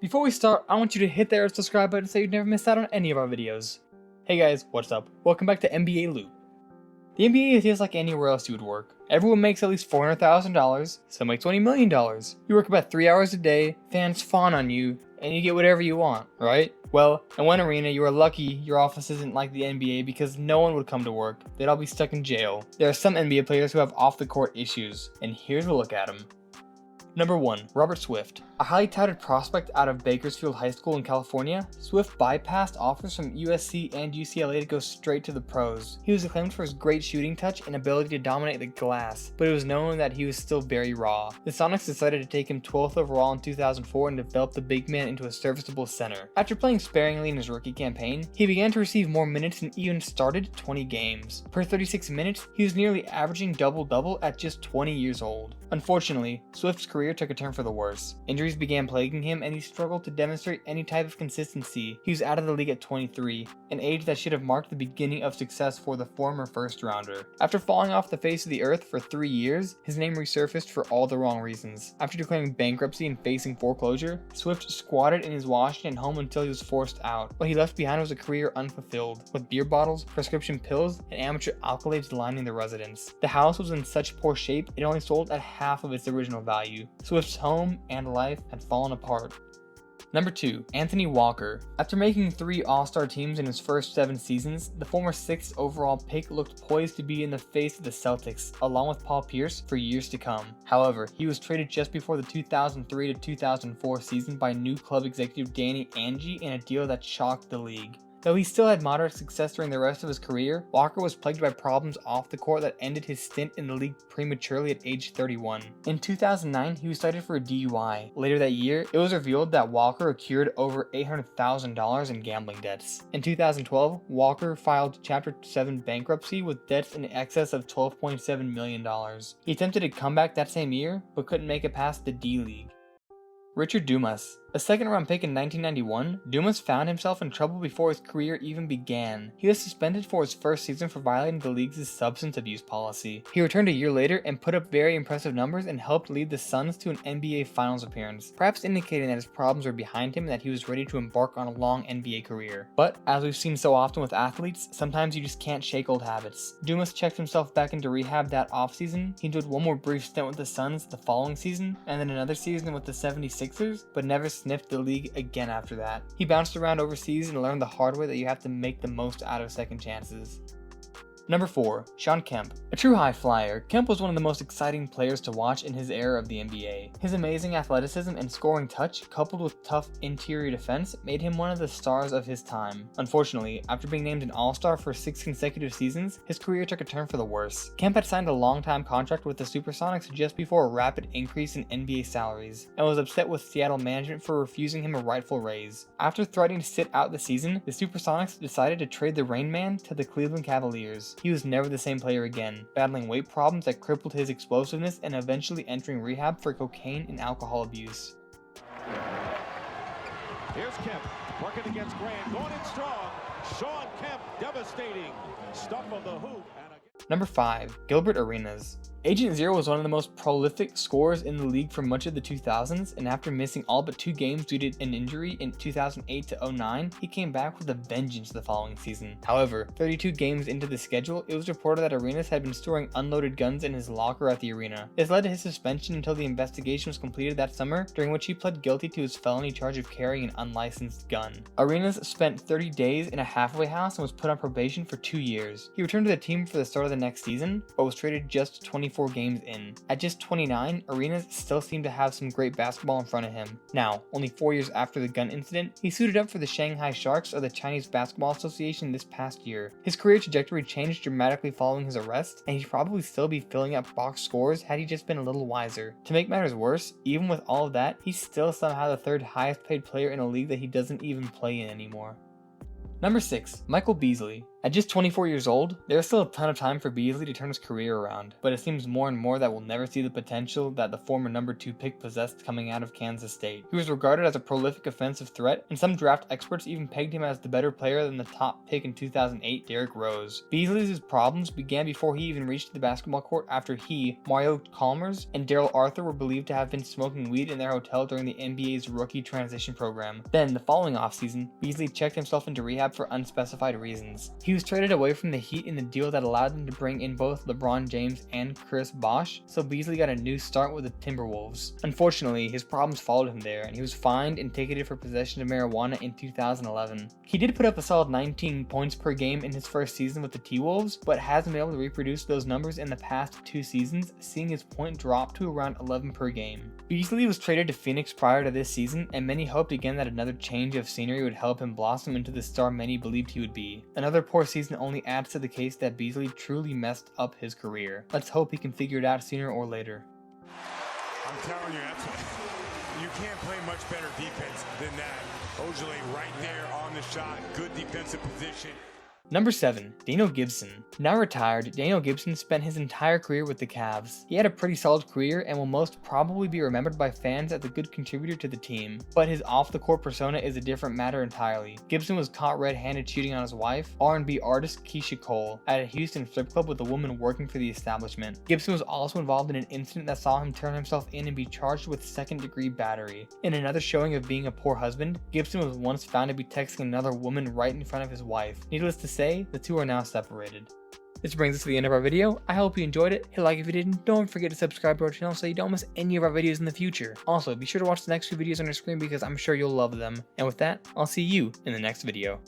Before we start, I want you to hit that red subscribe button so you never miss out on any of our videos. Hey guys, what's up? Welcome back to NBA Loop. The NBA is just like anywhere else you would work. Everyone makes at least $400,000, some make $20 million. You work about 3 hours a day, fans fawn on you, and you get whatever you want, right? Well, in one arena, you are lucky your office isn't like the NBA because no one would come to work. They'd all be stuck in jail. There are some NBA players who have off-the-court issues, and here's a look at them. Number 1. Robert Swift. A highly touted prospect out of Bakersfield High School in California, Swift bypassed offers from USC and UCLA to go straight to the pros. He was acclaimed for his great shooting touch and ability to dominate the glass, but it was known that he was still very raw. The Sonics decided to take him 12th overall in 2004 and develop the big man into a serviceable center. After playing sparingly in his rookie campaign, he began to receive more minutes and even started 20 games. Per 36 minutes, he was nearly averaging double-double at just 20 years old. Unfortunately, Swift's career took a turn for the worse. Injuries began plaguing him and he struggled to demonstrate any type of consistency. He was out of the league at 23, an age that should have marked the beginning of success for the former first rounder. After falling off the face of the earth for 3 years, his name resurfaced for all the wrong reasons. After declaring bankruptcy and facing foreclosure, Swift squatted in his Washington home until he was forced out. What he left behind was a career unfulfilled, with beer bottles, prescription pills, and amateur alkaloids lining the residence. The house was in such poor shape it only sold at half of its original value. Swift's home and life had fallen apart. Number 2. Anthony Walker. After making 3 All-Star teams in his first 7 seasons, the former 6th overall pick looked poised to be in the face of the Celtics, along with Paul Pierce, for years to come. However, he was traded just before the 2003 to 2004 season by new club executive Danny Ainge in a deal that shocked the league. Though he still had moderate success during the rest of his career, Walker was plagued by problems off the court that ended his stint in the league prematurely at age 31. In 2009, he was cited for a DUI. Later that year, it was revealed that Walker accrued over $800,000 in gambling debts. In 2012, Walker filed Chapter 7 bankruptcy with debts in excess of $12.7 million. He attempted a comeback that same year, but couldn't make it past the D-League. Richard Dumas. A second-round pick in 1991, Dumas found himself in trouble before his career even began. He was suspended for his first season for violating the league's substance abuse policy. He returned a year later and put up very impressive numbers and helped lead the Suns to an NBA Finals appearance, perhaps indicating that his problems were behind him and that he was ready to embark on a long NBA career. But, as we've seen so often with athletes, sometimes you just can't shake old habits. Dumas checked himself back into rehab that offseason. He did one more brief stint with the Suns the following season, and then another season with the 76ers, but never sniffed the league again after that. He bounced around overseas and learned the hard way that you have to make the most out of second chances. Number 4. Shawn Kemp. A true high flyer, Kemp was one of the most exciting players to watch in his era of the NBA. His amazing athleticism and scoring touch, coupled with tough interior defense, made him one of the stars of his time. Unfortunately, after being named an All-Star for 6 consecutive seasons, his career took a turn for the worse. Kemp had signed a long-time contract with the Supersonics just before a rapid increase in NBA salaries, and was upset with Seattle management for refusing him a rightful raise. After threatening to sit out the season, the Supersonics decided to trade the Rain Man to the Cleveland Cavaliers. He was never the same player again, battling weight problems that crippled his explosiveness and eventually entering rehab for cocaine and alcohol abuse. Here's Kemp, working against Grant, going in strong. Shawn Kemp, devastating. Stuff of the hoop. Number 5. Gilbert Arenas. Agent Zero was one of the most prolific scorers in the league for much of the 2000s, and after missing all but 2 games due to an injury in 2008 to 09, he came back with a vengeance the following season. However, 32 games into the schedule, it was reported that Arenas had been storing unloaded guns in his locker at the arena. This led to his suspension until the investigation was completed that summer, during which he pled guilty to his felony charge of carrying an unlicensed gun. Arenas spent 30 days in a halfway house and was put on probation for 2 years. He returned to the team for the start of the next season, but was traded just 24 games in. At just 29, Arenas still seemed to have some great basketball in front of him. Now, only 4 years after the gun incident, he suited up for the Shanghai Sharks of the Chinese Basketball Association this past year. His career trajectory changed dramatically following his arrest, and he'd probably still be filling up box scores had he just been a little wiser. To make matters worse, even with all of that, he's still somehow the 3rd highest paid player in a league that he doesn't even play in anymore. Number 6. Michael Beasley. At just 24 years old, there's still a ton of time for Beasley to turn his career around, but it seems more and more that we'll never see the potential that the former number 2 pick possessed coming out of Kansas State. He was regarded as a prolific offensive threat, and some draft experts even pegged him as the better player than the top pick in 2008, Derrick Rose. Beasley's problems began before he even reached the basketball court after he, Mario Chalmers, and Daryl Arthur were believed to have been smoking weed in their hotel during the NBA's rookie transition program. Then, the following offseason, Beasley checked himself into rehab for unspecified reasons. He was traded away from the Heat in the deal that allowed them to bring in both LeBron James and Chris Bosh, so Beasley got a new start with the Timberwolves. Unfortunately, his problems followed him there, and he was fined and ticketed for possession of marijuana in 2011. He did put up a solid 19 points per game in his first season with the T-Wolves, but hasn't been able to reproduce those numbers in the past 2 seasons, seeing his point drop to around 11 per game. Beasley was traded to Phoenix prior to this season, and many hoped again that another change of scenery would help him blossom into the star many believed he would be. Another poor season only adds to the case that Beasley truly messed up his career. Let's hope he can figure it out sooner or later. I'm telling you, you can't play much better defense than that. Ojale right there on the shot, good defensive position. Number 7. Daniel Gibson. Now retired, Daniel Gibson spent his entire career with the Cavs. He had a pretty solid career and will most probably be remembered by fans as a good contributor to the team, but his off-the-court persona is a different matter entirely. Gibson was caught red-handed cheating on his wife, R&B artist Keisha Cole, at a Houston strip club with a woman working for the establishment. Gibson was also involved in an incident that saw him turn himself in and be charged with second-degree battery. In another showing of being a poor husband, Gibson was once found to be texting another woman right in front of his wife. Needless to say, the two are now separated. This brings us to the end of our video. I hope you enjoyed it. Hit like if you didn't. Don't forget to subscribe to our channel so you don't miss any of our videos in the future. Also, be sure to watch the next few videos on your screen because I'm sure you'll love them. And with that, I'll see you in the next video.